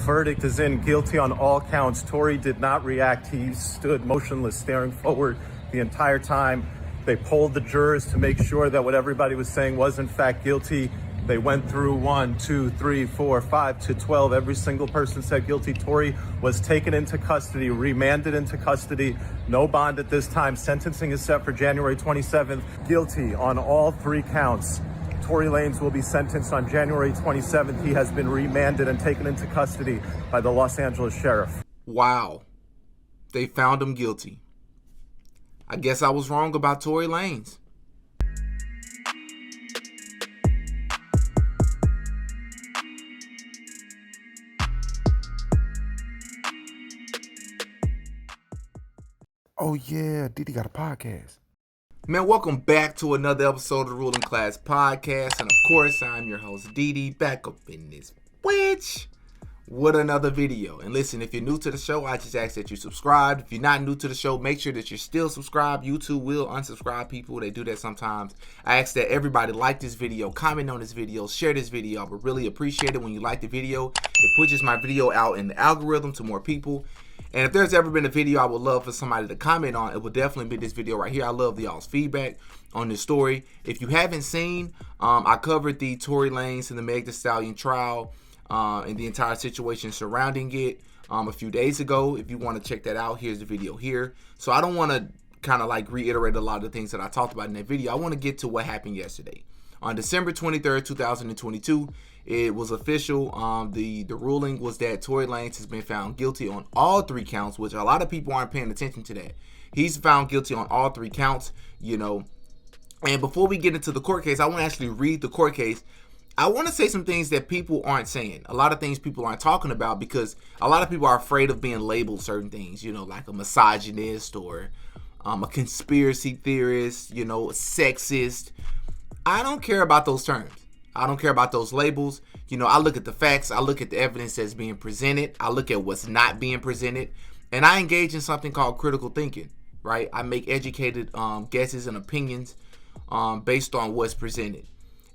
Verdict is in, guilty on all counts. Tory did not react. He stood motionless, staring forward the entire time. They polled the jurors to make sure that what everybody was saying was in fact guilty. They went through 1, 2, 3, 4, 5 to 12. Every single person said guilty. Tory was taken into custody, remanded into custody. No bond at this time. Sentencing is set for January 27th. Guilty on all 3 counts. Tory Lanez will be sentenced on January 27th. He has been remanded and taken into custody by the Los Angeles sheriff. Wow. They found him guilty. I guess I was wrong about Tory Lanez. Oh yeah, Diddy got a podcast. Man, welcome back to another episode of the Ruling Class Podcast. And of course, I'm your host, Didi, back up in this bitch with another video. And listen, if you're new to the show, I just ask that you subscribe. If you're not new to the show, make sure that you're still subscribed. YouTube will unsubscribe people. They do that sometimes. I ask that everybody like this video, comment on this video, share this video. I would really appreciate it when you like the video. It pushes my video out in the algorithm to more people. And if there's ever been a video I would love for somebody to comment on, it would definitely be this video right here. I love y'all's feedback on this story. If you haven't seen, I covered the Tory Lanez and the Meg Thee Stallion trial and the entire situation surrounding it a few days ago. If you want to check that out, here's the video here. So I don't want to kind of like reiterate a lot of the things that I talked about in that video. I want to get to what happened yesterday. On December 23rd, 2022, it was official. The ruling was that Tory Lanez has been found guilty on all 3 counts, which a lot of people aren't paying attention to that. He's found guilty on all 3 counts, you know. And before we get into the court case, I want to actually read the court case. I want to say some things that people aren't saying. A lot of things people aren't talking about because a lot of people are afraid of being labeled certain things, you know, like a misogynist or a conspiracy theorist, you know, a sexist. I don't care about those terms. I don't care about those labels. You know, I look at the facts. I look at the evidence that's being presented. I look at what's not being presented. And I engage in something called critical thinking, right? I make educated guesses and opinions based on what's presented.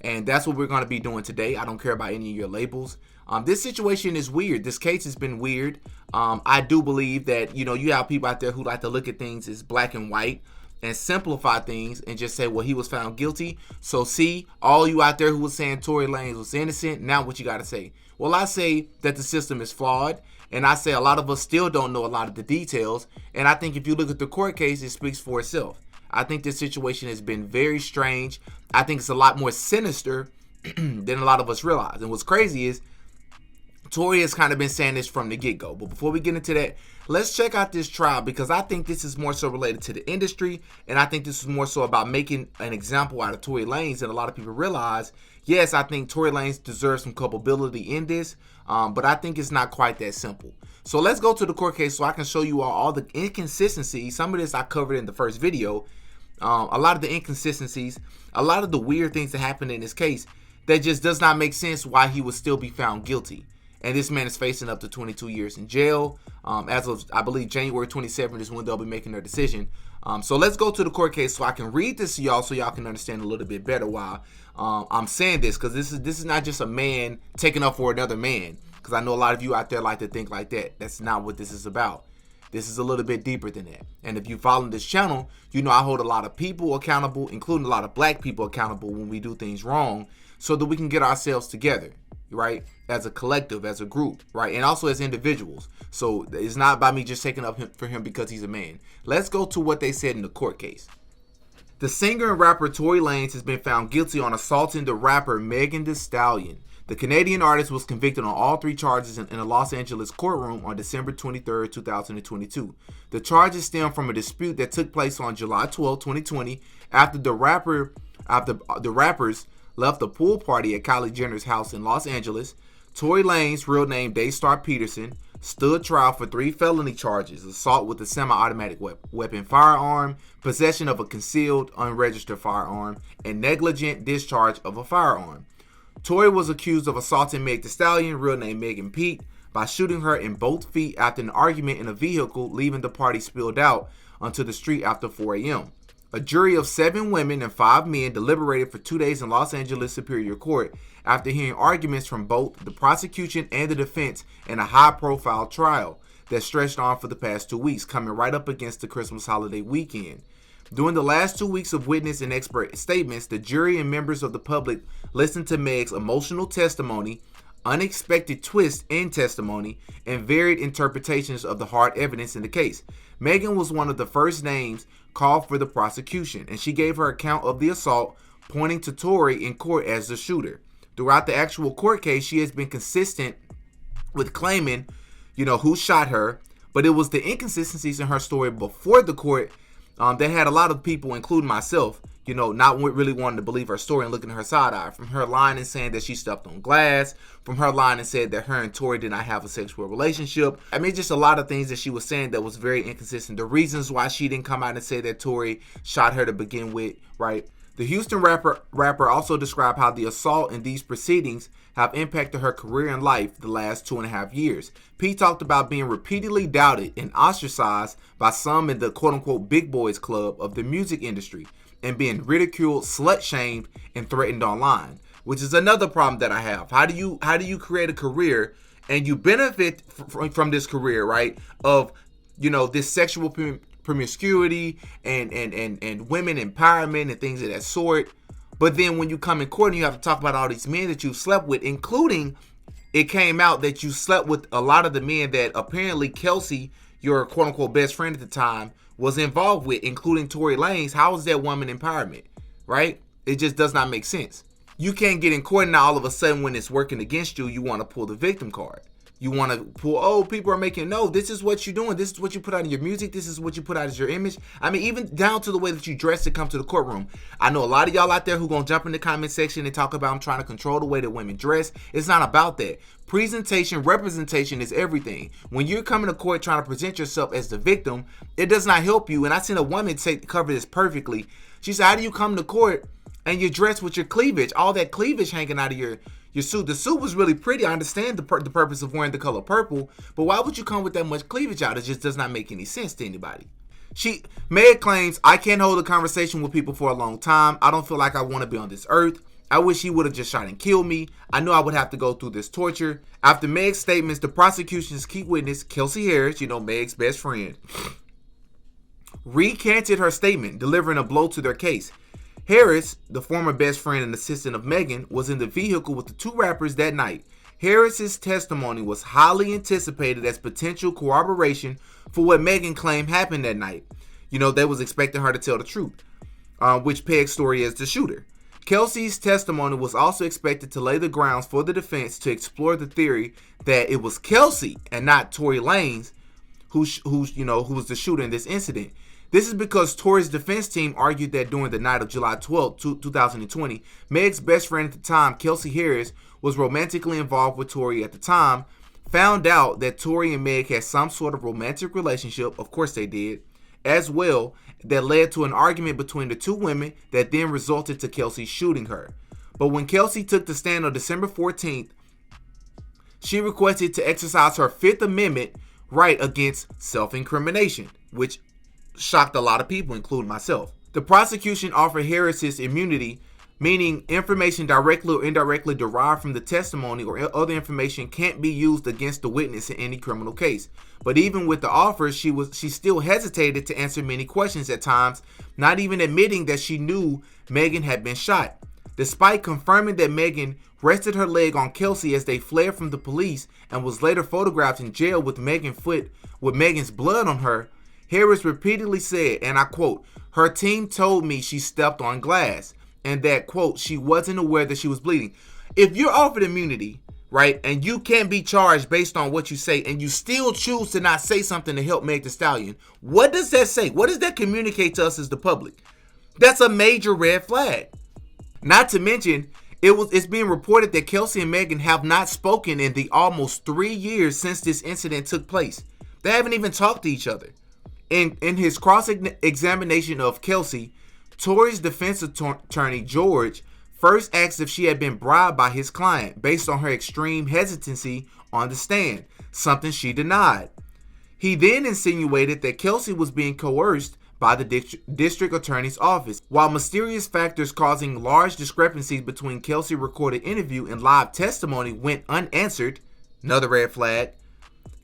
And that's what we're going to be doing today. I don't care about any of your labels. This situation is weird. This case has been weird. I do believe that, you know, you have people out there who like to look at things as black and white and simplify things and just say, well, he was found guilty. So see, all you out there who was saying Tory Lanez was innocent, now what you got to say? Well, I say that the system is flawed. And I say a lot of us still don't know a lot of the details. And I think if you look at the court case, it speaks for itself. I think this situation has been very strange. I think it's a lot more sinister than a lot of us realize. And what's crazy is Tory has kind of been saying this from the get-go. But before we get into that, let's check out this trial because I think this is more so related to the industry. And I think this is more so about making an example out of Tory Lanez. And a lot of people realize, yes, I think Tory Lanez deserves some culpability in this. But I think it's not quite that simple. So let's go to the court case so I can show you all the inconsistencies. Some of this I covered in the first video. A lot of the inconsistencies, a lot of the weird things that happened in this case that just does not make sense why he would still be found guilty. And this man is facing up to 22 years in jail. As of, I believe, January 27th is when they'll be making their decision. So let's go to the court case so I can read this to y'all so y'all can understand a little bit better why I'm saying this. Because this is not just a man taking up for another man. Because I know a lot of you out there like to think like that. That's not what this is about. This is a little bit deeper than that. And if you follow this channel, you know I hold a lot of people accountable, including a lot of black people accountable when we do things wrong so that we can get ourselves together, right? As a collective, as a group, right? And also as individuals. So it's not by me just taking up for him because he's a man. Let's go to what they said in the court case. The singer and rapper Tory Lanez has been found guilty on assaulting the rapper Meg Thee Stallion. The Canadian artist was convicted on all 3 charges in a Los Angeles courtroom on December 23, 2022. The charges stem from a dispute that took place on July 12, 2020 after the rappers left a pool party at Kylie Jenner's house in Los Angeles. Tory Lanez, real name Daystar Peterson, stood trial for 3 felony charges: assault with a semi-automatic weapon firearm, possession of a concealed unregistered firearm, and negligent discharge of a firearm. Tory was accused of assaulting Meg Thee Stallion, real name Megan Pete, by shooting her in both feet after an argument in a vehicle leaving the party spilled out onto the street after 4 a.m. A jury of 7 women and 5 men deliberated for 2 days in Los Angeles Superior Court after hearing arguments from both the prosecution and the defense in a high-profile trial that stretched on for the past 2 weeks, coming right up against the Christmas holiday weekend. During the last 2 weeks of witness and expert statements, the jury and members of the public listened to Meg's emotional testimony, unexpected twists in testimony, and varied interpretations of the hard evidence in the case. Megan was one of the first names called for the prosecution, and she gave her account of the assault, pointing to Tory in court as the shooter. Throughout the actual court case, she has been consistent with claiming, who shot her, but it was the inconsistencies in her story before the court that had a lot of people, including myself, not really wanting to believe her story and looking at her side eye. From her lying and saying that she stepped on glass, from her lying and said that her and Tory did not have a sexual relationship. I mean, just a lot of things that she was saying that was very inconsistent. The reasons why she didn't come out and say that Tory shot her to begin with, right? The Houston rapper also described how the assault in these proceedings have impacted her career and life the last 2.5 years. P talked about being repeatedly doubted and ostracized by some in the quote-unquote big boys club of the music industry, and being ridiculed, slut-shamed, and threatened online, which is another problem that I have. How do you create a career and you benefit from this career, right? Of, this sexual promiscuity and women empowerment and things of that sort. But then when you come in court and you have to talk about all these men that you've slept with, including it came out that you slept with a lot of the men that apparently Kelsey, your quote-unquote best friend at the time, was involved with, including Tory Lanez. How is that woman empowerment, right? It just does not make sense. You can't get in court and now all of a sudden when it's working against you, you want to pull the victim card. You want to pull, people are making, no, this is what you're doing. This is what you put out in your music. This is what you put out as your image. I mean, even down to the way that you dress to come to the courtroom. I know a lot of y'all out there who going to jump in the comment section and talk about I'm trying to control the way that women dress. It's not about that. Presentation, representation is everything. When you're coming to court trying to present yourself as the victim, it does not help you. And I seen a woman cover this perfectly. She said, how do you come to court and you're dressed with your cleavage, all that cleavage hanging out of your suit? The suit was really pretty. I understand the purpose of wearing the color purple, but why would you come with that much cleavage out? It just does not make any sense to anybody. Meg claims, I can't hold a conversation with people for a long time. I don't feel like I want to be on this earth. I wish he would have just shot and killed me. I knew I would have to go through this torture. After Meg's statements, the prosecution's key witness, Kelsey Harris, Meg's best friend, recanted her statement, delivering a blow to their case. Harris, the former best friend and assistant of Megan, was in the vehicle with the 2 rappers that night. Harris's testimony was highly anticipated as potential corroboration for what Megan claimed happened that night. They was expecting her to tell the truth, which pegs Tory as the shooter. Kelsey's testimony was also expected to lay the grounds for the defense to explore the theory that it was Kelsey and not Tory Lanez who was the shooter in this incident. This is because Tory's defense team argued that during the night of July 12, 2020, Meg's best friend at the time, Kelsey Harris, was romantically involved with Tory at the time, found out that Tory and Meg had some sort of romantic relationship, of course they did, as well, that led to an argument between the 2 women that then resulted to Kelsey shooting her. But when Kelsey took the stand on December 14th, she requested to exercise her 5th Amendment right against self-incrimination, which shocked a lot of people, including myself. The prosecution offered Harris's immunity, meaning information directly or indirectly derived from the testimony or other information can't be used against the witness in any criminal case. But even with the offer, she still hesitated to answer many questions at times, not even admitting that she knew Megan had been shot. Despite confirming that Megan rested her leg on Kelsey as they fled from the police and was later photographed in jail with Megan's blood on her, Harris repeatedly said, and I quote, her team told me she stepped on glass, and that, quote, she wasn't aware that she was bleeding. If you're offered immunity, right, and you can't be charged based on what you say, and you still choose to not say something to help Meg Thee Stallion, what does that say? What does that communicate to us as the public? That's a major red flag. Not to mention, it's being reported that Kelsey and Megan have not spoken in the almost 3 years since this incident took place. They haven't even talked to each other. In his cross-examination of Kelsey, Tory's defense attorney, George, first asked if she had been bribed by his client based on her extreme hesitancy on the stand, something she denied. He then insinuated that Kelsey was being coerced by the district attorney's office. While mysterious factors causing large discrepancies between Kelsey's recorded interview and live testimony went unanswered, another red flag,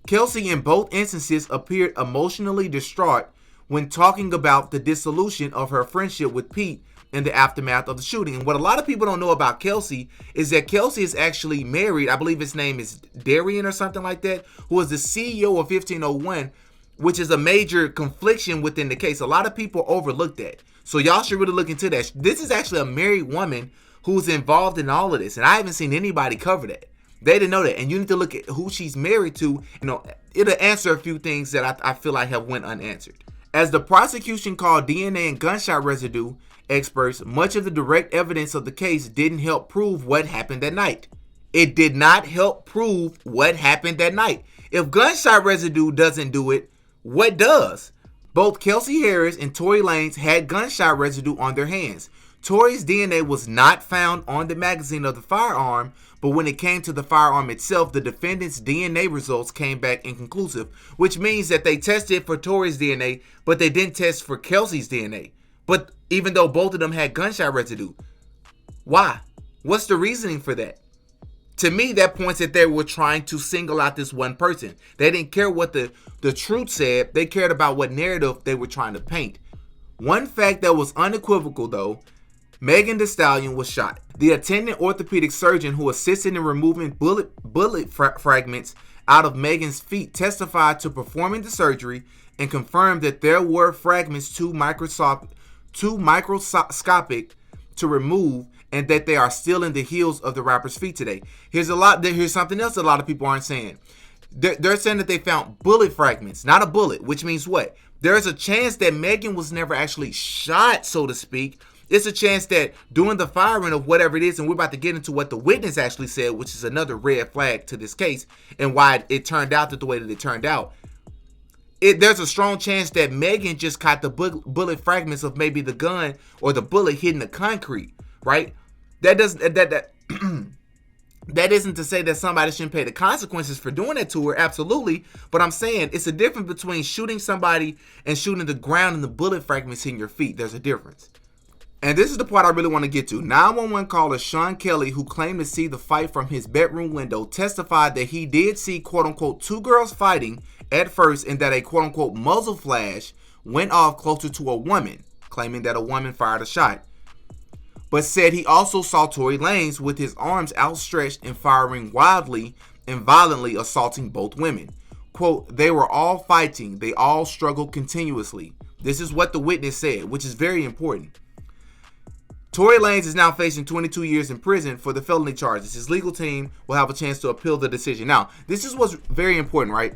Kelsey in both instances appeared emotionally distraught when talking about the dissolution of her friendship with Pete in the aftermath of the shooting. And what a lot of people don't know about Kelsey is that Kelsey is actually married. I believe his name is Darian or something like that, who is the CEO of 1501, which is a major confliction within the case. A lot of people overlook that. So y'all should really look into that. This is actually a married woman who's involved in all of this. And I haven't seen anybody cover that. They didn't know that. And you need to look at who she's married to. It'll answer a few things that I feel like have went unanswered. As the prosecution called DNA and gunshot residue experts, much of the direct evidence of the case didn't help prove what happened that night. It did not help prove what happened that night. If gunshot residue doesn't do it, what does? Both Kelsey Harris and Tory Lanez had gunshot residue on their hands. Tory's DNA was not found on the magazine of the firearm, but when it came to the firearm itself, the defendant's DNA results came back inconclusive, which means that they tested for Tory's DNA, but they didn't test for Kelsey's DNA. But even though both of them had gunshot residue, why? What's the reasoning for that? To me, that points that they were trying to single out this one person. They didn't care what the truth said. They cared about what narrative they were trying to paint. One fact that was unequivocal, though, Megan Thee Stallion was shot. The attendant orthopedic surgeon who assisted in removing bullet fragments out of Megan's feet testified to performing the surgery and confirmed that there were fragments too microscopic to remove, and that they are still in the heels of the rapper's feet today. Here's something else a lot of people aren't saying. They're saying that they found bullet fragments, not a bullet, which means what? There's a chance that Megan was never actually shot, so to speak. It's a chance that during the firing of whatever it is, and we're about to get into what the witness actually said, which is another red flag to this case and why it turned out the way that it turned out. There's a strong chance that Megan just caught the bullet fragments of maybe the gun or the bullet hitting the concrete, right? That isn't to say that somebody shouldn't pay the consequences for doing that to her, absolutely. But I'm saying it's a difference between shooting somebody and shooting the ground and the bullet fragments in your feet. There's a difference. And this is the part I really want to get to. 911 caller Sean Kelly, who claimed to see the fight from his bedroom window, testified that he did see quote-unquote two girls fighting at first, and that a quote-unquote muzzle flash went off closer to a woman, claiming that a woman fired a shot. But said he also saw Tory Lanez with his arms outstretched and firing wildly and violently, assaulting both women. Quote, they were all fighting. They all struggled continuously. This is what the witness said, which is very important. Tory Lanez is now facing 22 years in prison for the felony charges. His legal team will have a chance to appeal the decision. Now, this is what's very important, right?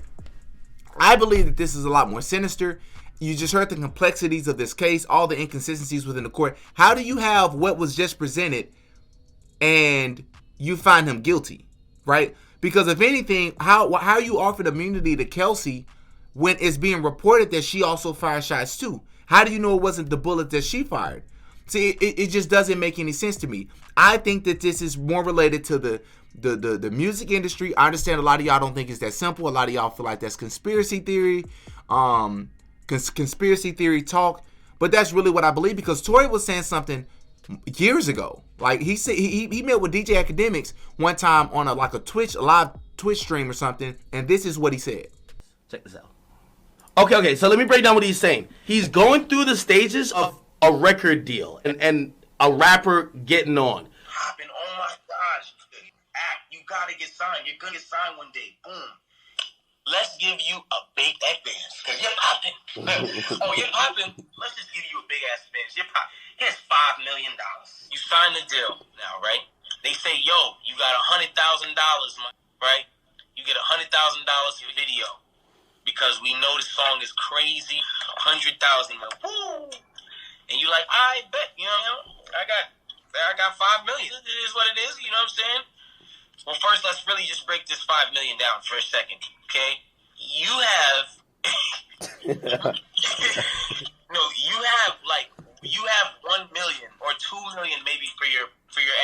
I believe that this is a lot more sinister. You just heard the complexities of this case, all the inconsistencies within the court. How do you have what was just presented and you find him guilty, right? Because if anything, how you offered immunity to Kelsey when it's being reported that she also fired shots too? How do you know it wasn't the bullet that she fired? See, it just doesn't make any sense to me. I think that this is more related to the music industry. I understand a lot of y'all don't think it's that simple. A lot of y'all feel like that's conspiracy theory, conspiracy theory talk. But that's really what I believe, because Tory was saying something years ago. Like he said, he met with DJ Academics one time on a live Twitch stream or something, and this is what he said. Check this out. Okay. So let me break down what he's saying. He's going through the stages of a record deal and a rapper getting on. Hopping, oh my gosh, you gotta get signed. You're gonna get signed one day. Boom. Let's give you a big advance, because you're popping. You're popping. Let's just give you a big ass advance. You're popping. Here's $5 million. You sign the deal now, right? They say, yo, you got $100,000, right? You get $100,000 for video, because we know the song is crazy. 100,000. Woo! And you like, I bet, I got 5 million. It is what it is, you know what I'm saying? Well, first, let's really just break this 5 million down for a second, okay? You have, you have 1 million or 2 million maybe for your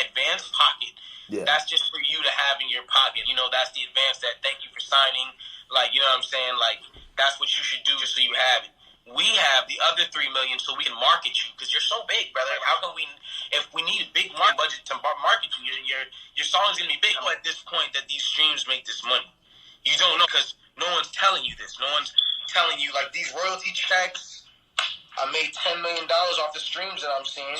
advance pocket. Yeah. That's just for you to have in your pocket. That's the advance that thank you for signing. Like, you know what I'm saying? Like, that's what you should do just so you have it. We have the other 3 million so we can market you because you're so big, brother. How can we? If we need a big budget to market you, your song's gonna be big. At this point, that these streams make this money, you don't know because no one's telling you this. No one's telling you like these royalty checks. I made $10 million off the streams that I'm seeing.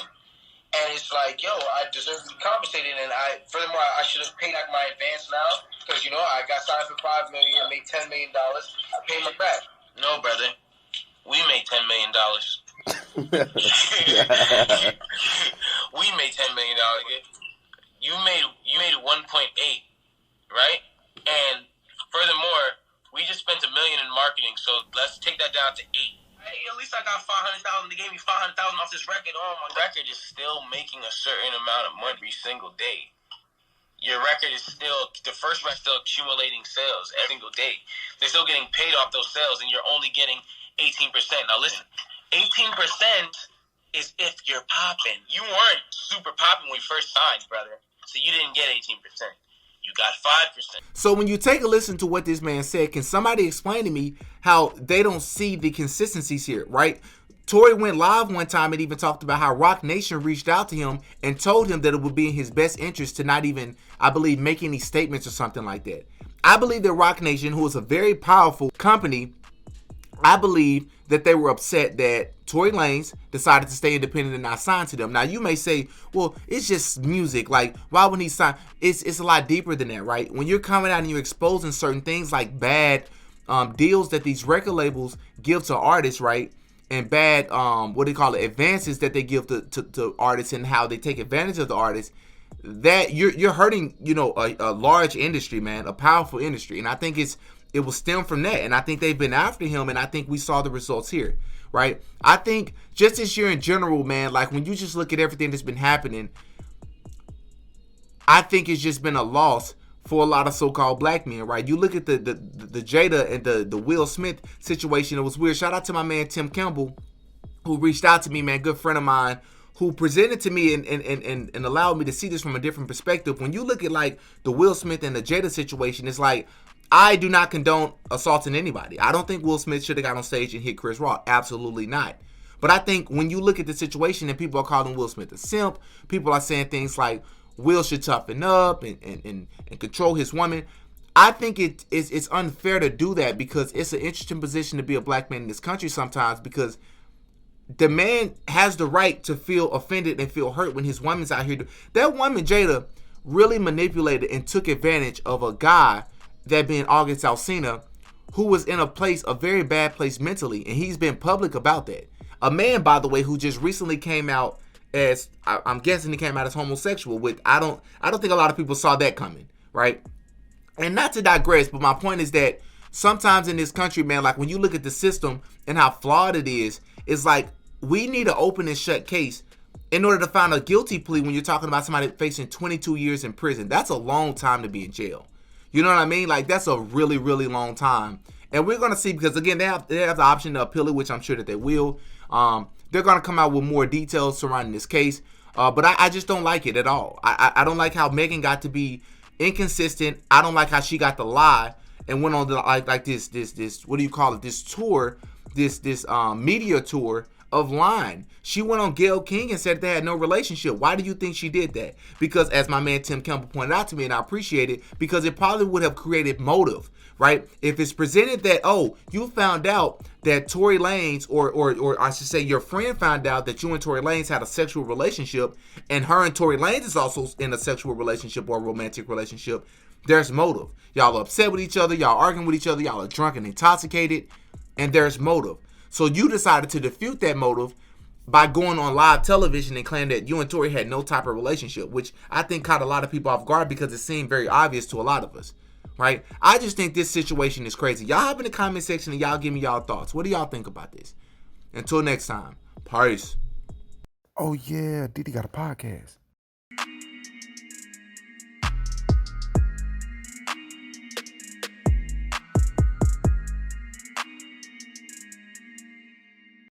And it's like, yo, I deserve to be compensated. And furthermore, I should have paid out my advance now because, I got signed for $5 million, I made $10 million. I paid my back. No, brother. We made $10 million. We made $10 million. You made 1.8, right? And furthermore, we just spent $1 million in marketing. So let's take that down to 8. Hey, at least I got $500,000. They gave me $500,000 off this record. Oh, my record is still making a certain amount of money every single day. Your record is still, the first record still accumulating sales every single day. They're still getting paid off those sales, and you're only getting 18%. Now listen, 18% is if you're popping. You weren't super popping when we first signed, brother. So you didn't get 18%. You got 5%. So when you take a listen to what this man said, can somebody explain to me how they don't see the consistencies here, right? Tory went live one time and even talked about how Roc Nation reached out to him and told him that it would be in his best interest to not even, I believe, make any statements or something like that. I believe that Roc Nation, who is a very powerful company, I believe that they were upset that Tory Lanez decided to stay independent and not sign to them. Now, you may say, well, it's just music. Like, why would he sign? It's a lot deeper than that, right? When you're coming out and you're exposing certain things like bad deals that these record labels give to artists, right? And bad, advances that they give to artists and how they take advantage of the artists, that you're hurting, a large industry, man, a powerful industry. And I think it will stem from that. And I think they've been after him, and I think we saw the results here, right? I think just this year in general, man, like when you just look at everything that's been happening, I think it's just been a loss for a lot of so-called black men, right? You look at the Jada and the Will Smith situation, it was weird. Shout out to my man Tim Campbell, who reached out to me, man, good friend of mine, who presented to me and allowed me to see this from a different perspective. When you look at like the Will Smith and the Jada situation, it's like, I do not condone assaulting anybody. I don't think Will Smith should have got on stage and hit Chris Rock. Absolutely not. But I think when you look at the situation and people are calling Will Smith a simp, people are saying things like Will should toughen up and control his woman. I think it's unfair to do that because it's an interesting position to be a black man in this country sometimes, because the man has the right to feel offended and feel hurt when his woman's out here. That woman, Jada, really manipulated and took advantage of a guy, that being August Alsina, who was in a very bad place mentally, and he's been public about that. A man, by the way, who just recently came out as, I'm guessing he came out as homosexual, which I don't think a lot of people saw that coming, right? And not to digress, but my point is that sometimes in this country, man, like when you look at the system and how flawed it is, it's like we need an open and shut case in order to find a guilty plea when you're talking about somebody facing 22 years in prison. That's a long time to be in jail. You know what I mean? Like, that's a really, really long time. And we're going to see, because, again, they have the option to appeal it, which I'm sure that they will. They're going to come out with more details surrounding this case. But I just don't like it at all. I don't like how Megan got to be inconsistent. I don't like how she got to lie and went on like this what do you call it? This tour, this media tour of lying. She went on Gayle King and said they had no relationship. Why do you think she did that? Because, as my man Tim Campbell pointed out to me, and I appreciate it, because it probably would have created motive, right? If it's presented that, oh, you found out that Tory Lanez, or I should say your friend found out that you and Tory Lanez had a sexual relationship, and her and Tory Lanez is also in a sexual relationship or a romantic relationship, there's motive. Y'all are upset with each other, y'all arguing with each other, y'all are drunk and intoxicated, and there's motive. So you decided to defute that motive by going on live television and claiming that you and Tory had no type of relationship, which I think caught a lot of people off guard because it seemed very obvious to a lot of us, right? I just think this situation is crazy. Y'all hop in the comment section and y'all give me y'all thoughts. What do y'all think about this? Until next time, peace. Oh, yeah, Diddy got a podcast.